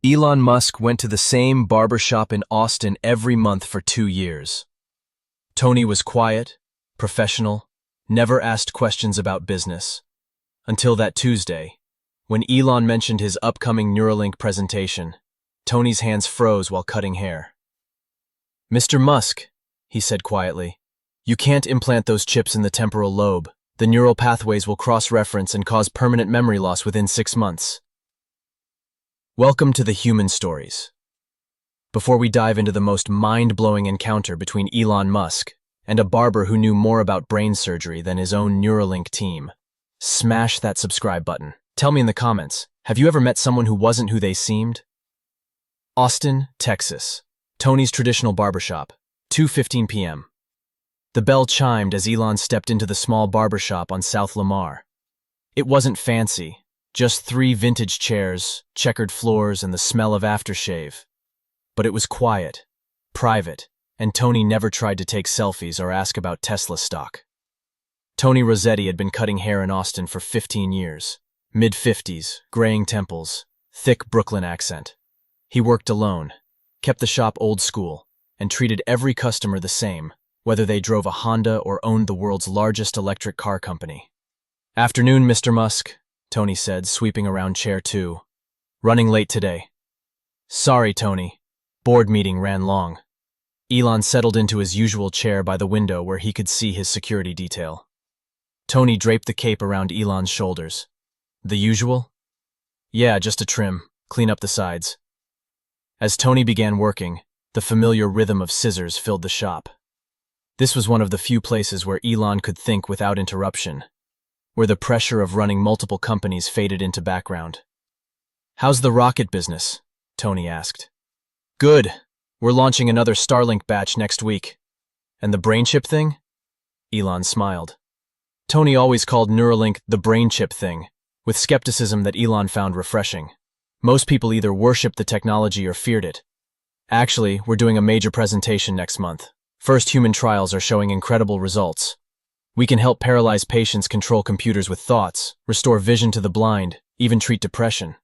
Elon Musk went to the same barber shop in Austin every month for 2 years. Tony was quiet, professional, never asked questions about business. Until that Tuesday, when Elon mentioned his upcoming Neuralink presentation, Tony's hands froze while cutting hair. "Mr. Musk," he said quietly, "you can't implant those chips in the temporal lobe. The neural pathways will cross-reference and cause permanent memory loss within 6 months. Welcome to the Human Stories. Before we dive into the most mind-blowing encounter between Elon Musk and a barber who knew more about brain surgery than his own Neuralink team, smash that subscribe button. Tell me in the comments, have you ever met someone who wasn't who they seemed? Austin, Texas. Tony's traditional barbershop, 2:15 p.m. The bell chimed as Elon stepped into the small barbershop on South Lamar. It wasn't fancy, just 3 vintage chairs, checkered floors, and the smell of aftershave. But it was quiet, private, and Tony never tried to take selfies or ask about Tesla stock. Tony Rosetti had been cutting hair in Austin for 15 years. Mid-50s, graying temples, thick Brooklyn accent. He worked alone, kept the shop old school, and treated every customer the same, whether they drove a Honda or owned the world's largest electric car company. "Afternoon, Mr. Musk," Tony said, sweeping around chair 2. "Running late today." "Sorry, Tony. Board meeting ran long." Elon settled into his usual chair by the window where he could see his security detail. Tony draped the cape around Elon's shoulders. "The usual?" "Yeah, just a trim, clean up the sides." As Tony began working, the familiar rhythm of scissors filled the shop. This was one of the few places where Elon could think without interruption, where the pressure of running multiple companies faded into background. "How's the rocket business?" Tony asked. "Good. We're launching another Starlink batch next week." "And the brain chip thing?" Elon smiled. Tony always called Neuralink the brain chip thing, with skepticism that Elon found refreshing. Most people either worshipped the technology or feared it. "Actually, we're doing a major presentation next month. First human trials are showing incredible results. We can help paralyzed patients control computers with thoughts, restore vision to the blind, even treat depression."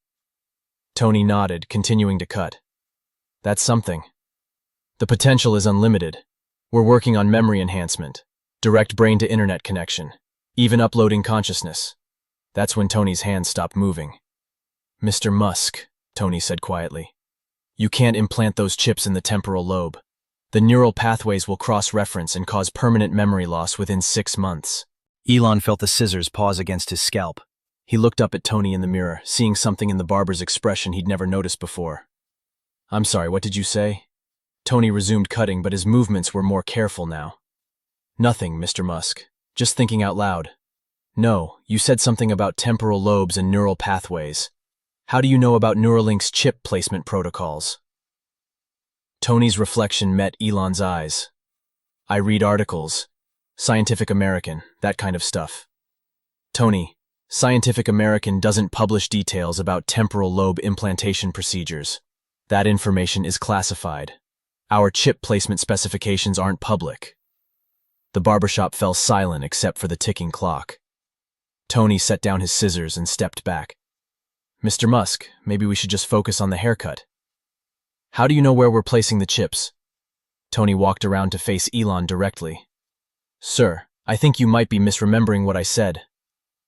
Tony nodded, continuing to cut. "That's something. The potential is unlimited. We're working on memory enhancement, direct brain-to-internet connection, even uploading consciousness." That's when Tony's hands stopped moving. "Mr. Musk," Tony said quietly, "you can't implant those chips in the temporal lobe. The neural pathways will cross-reference and cause permanent memory loss within 6 months. Elon felt the scissors pause against his scalp. He looked up at Tony in the mirror, seeing something in the barber's expression he'd never noticed before. "I'm sorry, what did you say?" Tony resumed cutting, but his movements were more careful now. "Nothing, Mr. Musk. Just thinking out loud." "No, you said something about temporal lobes and neural pathways. How do you know about Neuralink's chip placement protocols?" Tony's reflection met Elon's eyes. "I read articles. Scientific American, that kind of stuff." "Tony, Scientific American doesn't publish details about temporal lobe implantation procedures. That information is classified. Our chip placement specifications aren't public." The barbershop fell silent except for the ticking clock. Tony set down his scissors and stepped back. "Mr. Musk, maybe we should just focus on the haircut. How do you know where we're placing the chips?" Tony walked around to face Elon directly. "Sir, I think you might be misremembering what I said."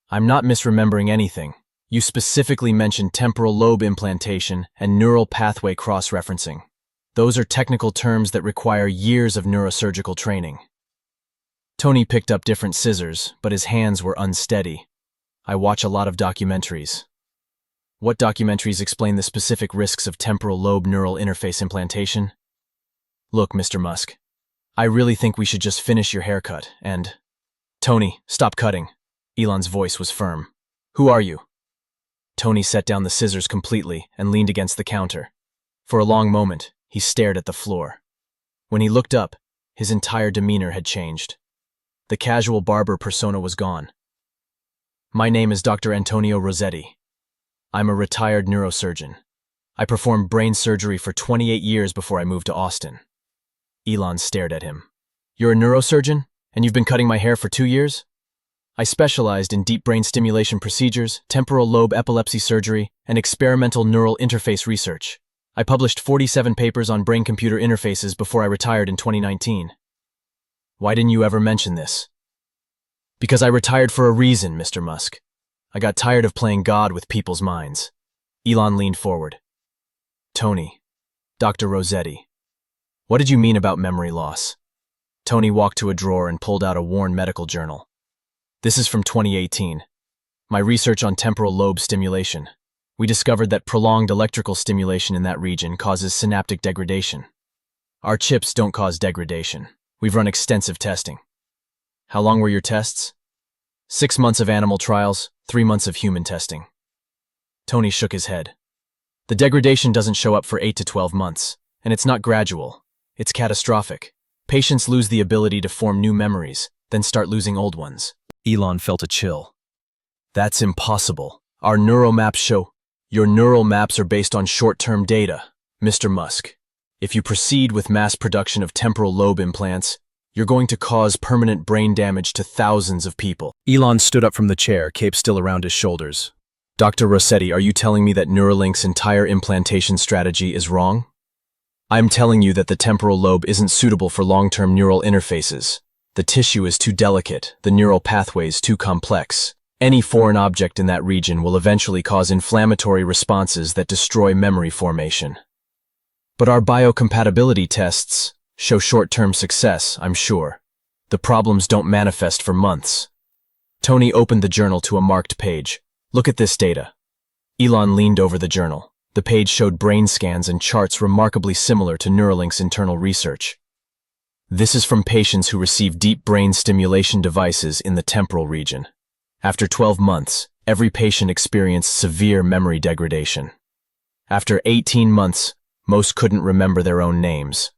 "I'm not misremembering anything. You specifically mentioned temporal lobe implantation and neural pathway cross-referencing. Those are technical terms that require years of neurosurgical training." Tony picked up different scissors, but his hands were unsteady. "I watch a lot of documentaries." "What documentaries explain the specific risks of temporal lobe neural interface implantation?" "Look, Mr. Musk, I really think we should just finish your haircut and—" "Tony, stop cutting." Elon's voice was firm. "Who are you?" Tony set down the scissors completely and leaned against the counter. For a long moment, he stared at the floor. When he looked up, his entire demeanor had changed. The casual barber persona was gone. "My name is Dr. Antonio Rosetti. I'm a retired neurosurgeon. I performed brain surgery for 28 years before I moved to Austin." Elon stared at him. "You're a neurosurgeon, and you've been cutting my hair for 2 years?" I specialized in deep brain stimulation procedures, temporal lobe epilepsy surgery, and experimental neural interface research. I published 47 papers on brain-computer interfaces before I retired in 2019. Why didn't you ever mention this? Because I retired for a reason, Mr. Musk. I got tired of playing God with people's minds. Elon leaned forward. Tony, Dr. Rosetti, what did you mean about memory loss? Tony walked to a drawer and pulled out a worn medical journal. This is from 2018. My research on temporal lobe stimulation. We discovered that prolonged electrical stimulation in that region causes synaptic degradation. Our chips don't cause degradation. We've run extensive testing. How long were your tests? 6 months of animal trials, 3 months of human testing. Tony shook his head. The degradation doesn't show up for 8 to 12 months, and it's not gradual. It's catastrophic. Patients lose the ability to form new memories, then start losing old ones. Elon felt a chill. That's impossible. Our neural maps show. Your neural maps are based on short-term data, Mr. Musk. If you proceed with mass production of temporal lobe implants, you're going to cause permanent brain damage to thousands of people. Elon stood up from the chair, cape still around his shoulders. Dr. Rosetti, are you telling me that Neuralink's entire implantation strategy is wrong? I'm telling you that the temporal lobe isn't suitable for long-term neural interfaces. The tissue is too delicate, the neural pathways too complex. Any foreign object in that region will eventually cause inflammatory responses that destroy memory formation. But our biocompatibility tests show short-term success, I'm sure. The problems don't manifest for months. Tony opened the journal to a marked page. Look at this data. Elon leaned over the journal. The page showed brain scans and charts remarkably similar to Neuralink's internal research. This is from patients who received deep brain stimulation devices in the temporal region. After 12 months, every patient experienced severe memory degradation. After 18 months, most couldn't remember their own names.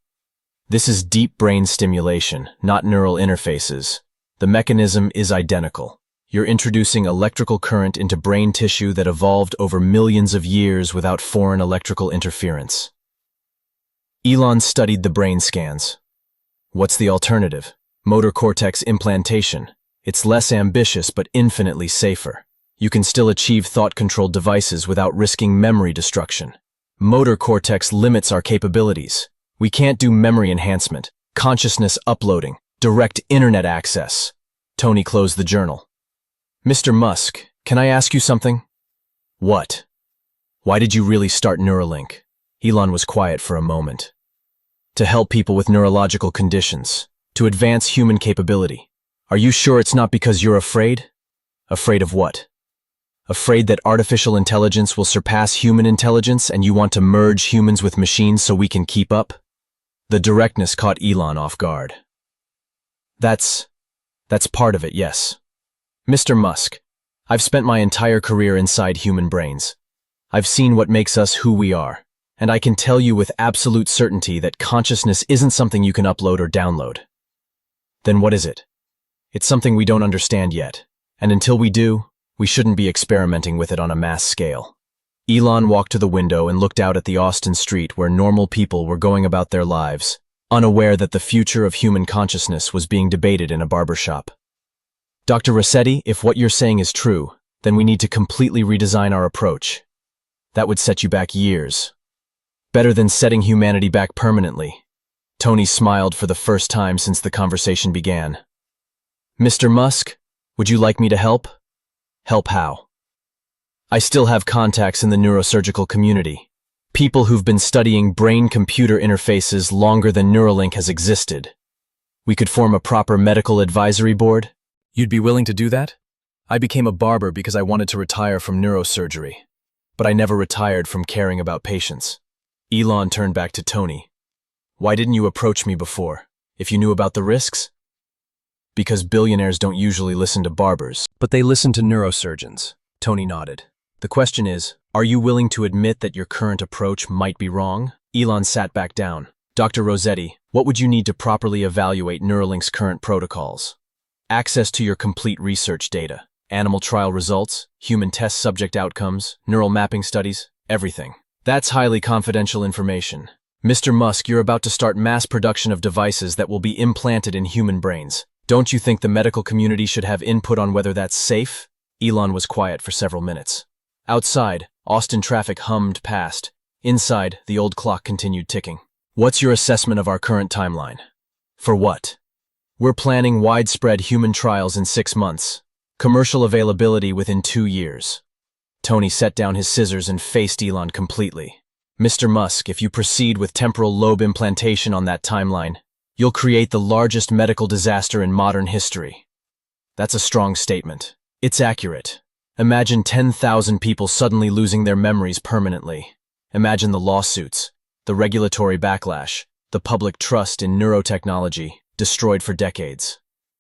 This is deep brain stimulation, not neural interfaces. The mechanism is identical. You're introducing electrical current into brain tissue that evolved over millions of years without foreign electrical interference. Elon studied the brain scans. What's the alternative? Motor cortex implantation. It's less ambitious but infinitely safer. You can still achieve thought-controlled devices without risking memory destruction. Motor cortex limits our capabilities. We can't do memory enhancement, consciousness uploading, direct internet access. Tony closed the journal. Mr. Musk, can I ask you something? What? Why did you really start Neuralink? Elon was quiet for a moment. To help people with neurological conditions, to advance human capability. Are you sure it's not because you're afraid? Afraid of what? Afraid that artificial intelligence will surpass human intelligence and you want to merge humans with machines so we can keep up? The directness caught Elon off guard. That's part of it, yes. Mr. Musk, I've spent my entire career inside human brains. I've seen what makes us who we are, and I can tell you with absolute certainty that consciousness isn't something you can upload or download. Then what is it? It's something we don't understand yet, and until we do, we shouldn't be experimenting with it on a mass scale. Elon walked to the window and looked out at the Austin street where normal people were going about their lives, unaware that the future of human consciousness was being debated in a barber shop. Dr. Rosetti, if what you're saying is true, then we need to completely redesign our approach. That would set you back years. Better than setting humanity back permanently. Tony smiled for the first time since the conversation began. Mr. Musk, would you like me to help? Help how? I still have contacts in the neurosurgical community. People who've been studying brain-computer interfaces longer than Neuralink has existed. We could form a proper medical advisory board. You'd be willing to do that? I became a barber because I wanted to retire from neurosurgery. But I never retired from caring about patients. Elon turned back to Tony. Why didn't you approach me before, if you knew about the risks? Because billionaires don't usually listen to barbers, but they listen to neurosurgeons. Tony nodded. The question is, are you willing to admit that your current approach might be wrong? Elon sat back down. Dr. Rosetti, what would you need to properly evaluate Neuralink's current protocols? Access to your complete research data, animal trial results, human test subject outcomes, neural mapping studies, everything. That's highly confidential information. Mr. Musk, you're about to start mass production of devices that will be implanted in human brains. Don't you think the medical community should have input on whether that's safe? Elon was quiet for several minutes. Outside, Austin traffic hummed past, Inside, the old clock continued ticking. What's your assessment of our current timeline? For what? We're planning widespread human trials in 6 months. Commercial availability within 2 years. Tony set down his scissors and faced Elon completely. Mr. Musk, if you proceed with temporal lobe implantation on that timeline, you'll create the largest medical disaster in modern history. That's a strong statement. It's accurate. Imagine 10,000 people suddenly losing their memories permanently. Imagine the lawsuits, the regulatory backlash, the public trust in neurotechnology, destroyed for decades.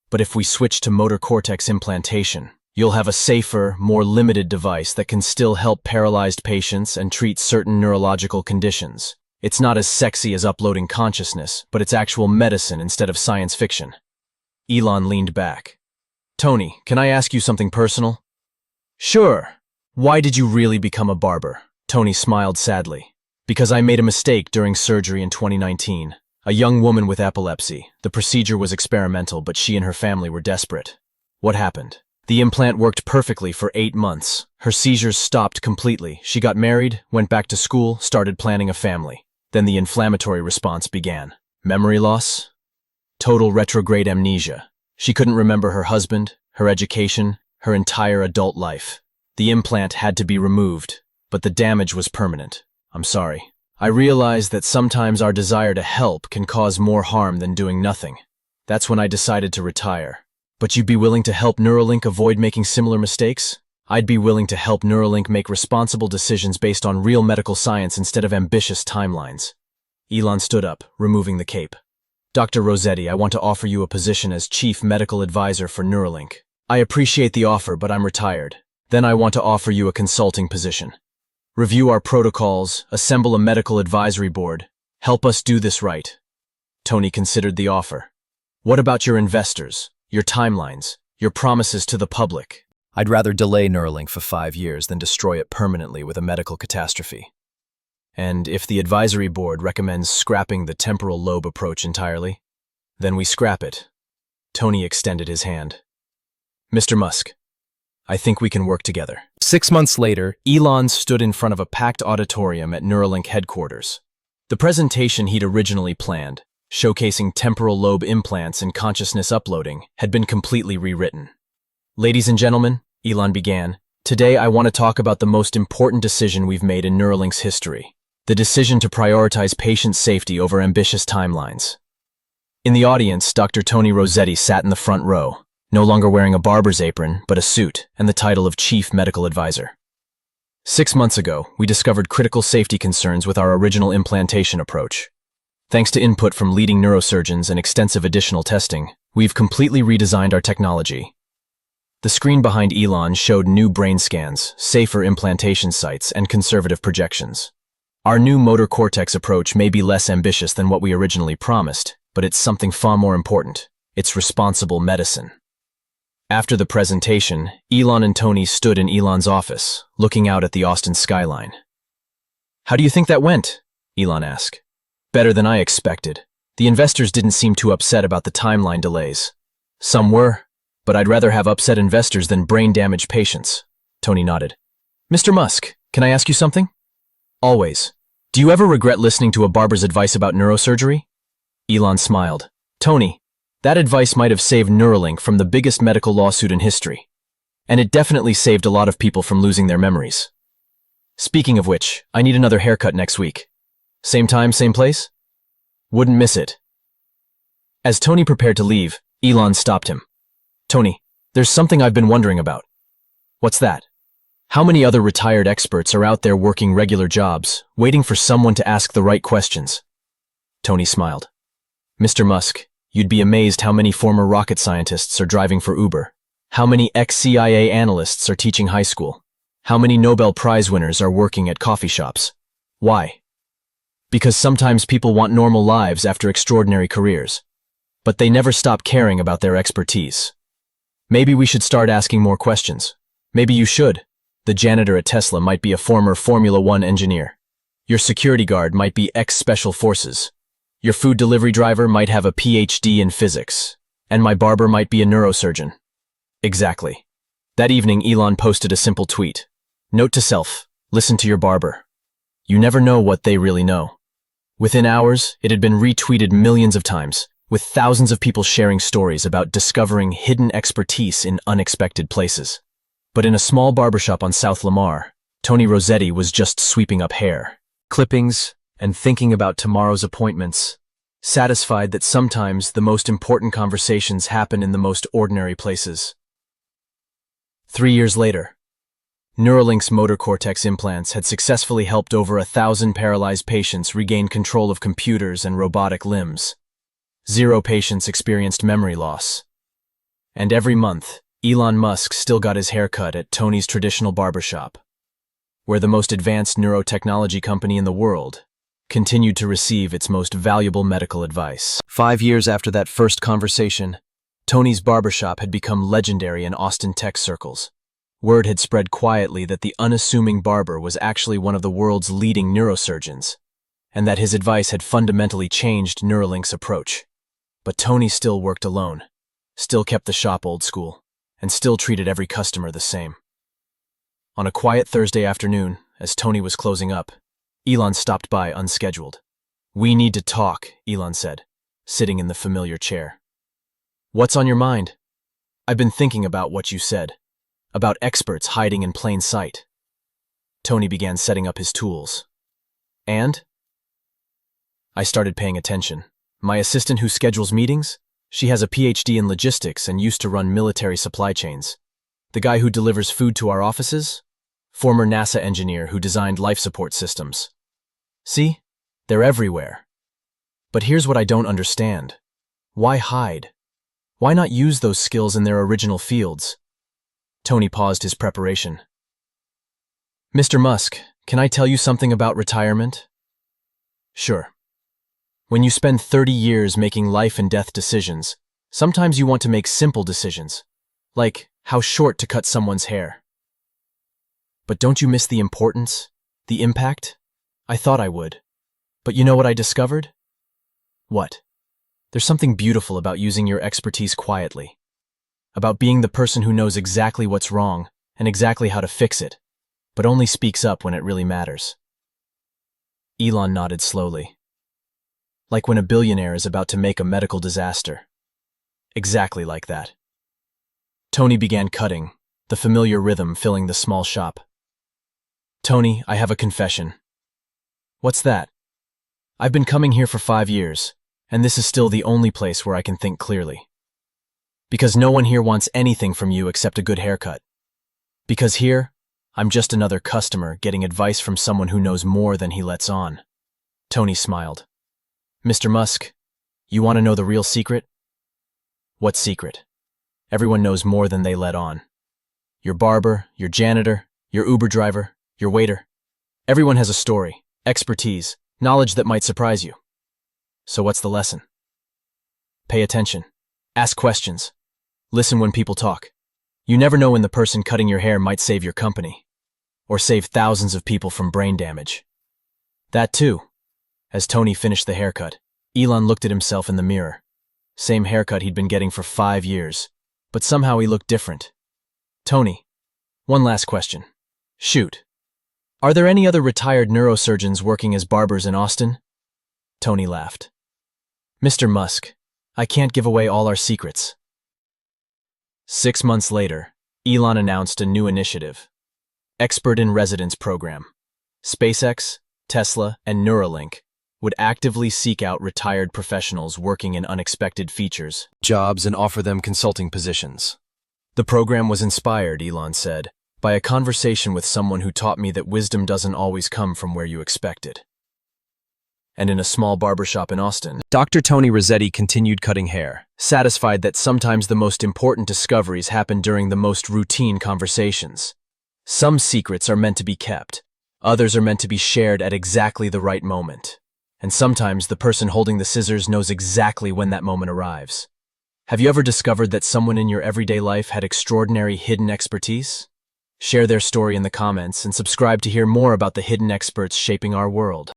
But if we switch to motor cortex implantation, you'll have a safer, more limited device that can still help paralyzed patients and treat certain neurological conditions. It's not as sexy as uploading consciousness, but it's actual medicine instead of science fiction. Elon leaned back. Tony, can I ask you something personal? Sure. Why did you really become a barber? Tony smiled sadly. Because I made a mistake during surgery in 2019. A young woman with epilepsy. The procedure was experimental, but she and her family were desperate. What happened? The implant worked perfectly for 8 months. Her seizures stopped completely. She got married, went back to school, started planning a family. Then the inflammatory response began. Memory loss? Total retrograde amnesia. She couldn't remember her husband, her education, her entire adult life. The implant had to be removed, but the damage was permanent. I'm sorry. I realized that sometimes our desire to help can cause more harm than doing nothing. That's when I decided to retire. But you'd be willing to help Neuralink avoid making similar mistakes? I'd be willing to help Neuralink make responsible decisions based on real medical science instead of ambitious timelines. Elon stood up, removing the cape. Dr. Rosetti, I want to offer you a position as Chief Medical Advisor for Neuralink. I appreciate the offer, but I'm retired. Then I want to offer you a consulting position. Review our protocols, assemble a medical advisory board. Help us do this right. Tony considered the offer. What about your investors, your timelines, your promises to the public? I'd rather delay Neuralink for 5 years than destroy it permanently with a medical catastrophe. And if the advisory board recommends scrapping the temporal lobe approach entirely, then we scrap it. Tony extended his hand. Mr. Musk, I think we can work together. 6 months later, Elon stood in front of a packed auditorium at Neuralink headquarters. The presentation he'd originally planned, showcasing temporal lobe implants and consciousness uploading, had been completely rewritten. Ladies and gentlemen, Elon began, today I want to talk about the most important decision we've made in Neuralink's history. The decision to prioritize patient safety over ambitious timelines. In the audience, Dr. Tony Rosetti sat in the front row, no longer wearing a barber's apron, but a suit and the title of Chief Medical Advisor. 6 months ago, we discovered critical safety concerns with our original implantation approach. Thanks to input from leading neurosurgeons and extensive additional testing, we've completely redesigned our technology. The screen behind Elon showed new brain scans, safer implantation sites, and conservative projections. Our new motor cortex approach may be less ambitious than what we originally promised, but it's something far more important. It's responsible medicine. After the presentation, Elon and Tony stood in Elon's office, looking out at the Austin skyline. How do you think that went? Elon asked. Better than I expected. The investors didn't seem too upset about the timeline delays. Some were, but I'd rather have upset investors than brain-damaged patients. Tony nodded. Mr. Musk, can I ask you something? Always. Do you ever regret listening to a barber's advice about neurosurgery? Elon smiled. Tony, that advice might have saved Neuralink from the biggest medical lawsuit in history. And it definitely saved a lot of people from losing their memories. Speaking of which, I need another haircut next week. Same time, same place? Wouldn't miss it. As Tony prepared to leave, Elon stopped him. Tony, there's something I've been wondering about. What's that? How many other retired experts are out there working regular jobs, waiting for someone to ask the right questions? Tony smiled. Mr. Musk, you'd be amazed how many former rocket scientists are driving for Uber. How many ex-CIA analysts are teaching high school. How many Nobel Prize winners are working at coffee shops. Why? Because sometimes people want normal lives after extraordinary careers. But they never stop caring about their expertise. Maybe we should start asking more questions. Maybe you should. The janitor at Tesla might be a former Formula One engineer. Your security guard might be ex-special forces. Your food delivery driver might have a PhD in physics. And my barber might be a neurosurgeon. Exactly. That evening, Elon posted a simple tweet. Note to self, listen to your barber. You never know what they really know. Within hours, it had been retweeted millions of times, with thousands of people sharing stories about discovering hidden expertise in unexpected places. But in a small barbershop on South Lamar, Tony Rosetti was just sweeping up hair, clippings, and thinking about tomorrow's appointments, satisfied that sometimes the most important conversations happen in the most ordinary places. 3 years later, Neuralink's motor cortex implants had successfully helped over 1,000 paralyzed patients regain control of computers and robotic limbs. 0 patients experienced memory loss. And every month, Elon Musk still got his hair cut at Tony's traditional barbershop, where the most advanced neurotechnology company in the world continued to receive its most valuable medical advice. 5 years after that first conversation, Tony's barbershop had become legendary in Austin tech circles. Word had spread quietly that the unassuming Barber was actually one of the world's leading neurosurgeons, and that his advice had fundamentally changed Neuralink's approach. But Tony still worked alone, still kept the shop old school, and still treated every customer the same. On a quiet Thursday afternoon, as Tony was closing up, Elon stopped by unscheduled. "We need to talk," Elon said, sitting in the familiar chair. "What's on your mind?" "I've been thinking about what you said, about experts hiding in plain sight." Tony began setting up his tools. "And?" "I started paying attention. My assistant who schedules meetings? She has a PhD in logistics and used to run military supply chains. The guy who delivers food to our offices? Former NASA engineer who designed life support systems. See? They're everywhere. But here's what I don't understand. Why hide? Why not use those skills in their original fields?" Tony paused his preparation. "Mr. Musk, can I tell you something about retirement?" "Sure. When you spend 30 years making life and death decisions, sometimes you want to make simple decisions, like how short to cut someone's hair. But don't you miss the importance, the impact? I thought I would. But you know what I discovered?" "What?" "There's something beautiful about using your expertise quietly. About being the person who knows exactly what's wrong and exactly how to fix it, but only speaks up when it really matters." Elon nodded slowly. "Like when a billionaire is about to make a medical disaster. Exactly like that." Tony began cutting, the familiar rhythm filling the small shop. "Tony, I have a confession." "What's that?" "I've been coming here for 5 years, and this is still the only place where I can think clearly. Because no one here wants anything from you except a good haircut. Because here, I'm just another customer getting advice from someone who knows more than he lets on." Tony smiled. "Mr. Musk, you want to know the real secret?" "What secret?" "Everyone knows more than they let on. Your barber, your janitor, your Uber driver, your waiter. Everyone has a story, expertise, knowledge that might surprise you. So what's the lesson? Pay attention. Ask questions. Listen when people talk. You never know when the person cutting your hair might save your company, or save thousands of people from brain damage." That too. As Tony finished the haircut, Elon looked at himself in the mirror. Same haircut he'd been getting for 5 years, but somehow he looked different. "Tony, one last question." "Shoot. Are there any other retired neurosurgeons working as barbers in Austin?" Tony laughed. "Mr. Musk, I can't give away all our secrets." 6 months later, Elon announced a new initiative. Expert in Residence program. SpaceX, Tesla, and Neuralink would actively seek out retired professionals working in unexpected features, jobs, and offer them consulting positions. The program was inspired, Elon said, by a conversation with someone who taught me that wisdom doesn't always come from where you expect it. And in a small barbershop in Austin, Dr. Tony Rosetti continued cutting hair, satisfied that sometimes the most important discoveries happen during the most routine conversations. Some secrets are meant to be kept, others are meant to be shared at exactly the right moment. And sometimes the person holding the scissors knows exactly when that moment arrives. Have you ever discovered that someone in your everyday life had extraordinary hidden expertise? Share their story in the comments and subscribe to hear more about the hidden experts shaping our world.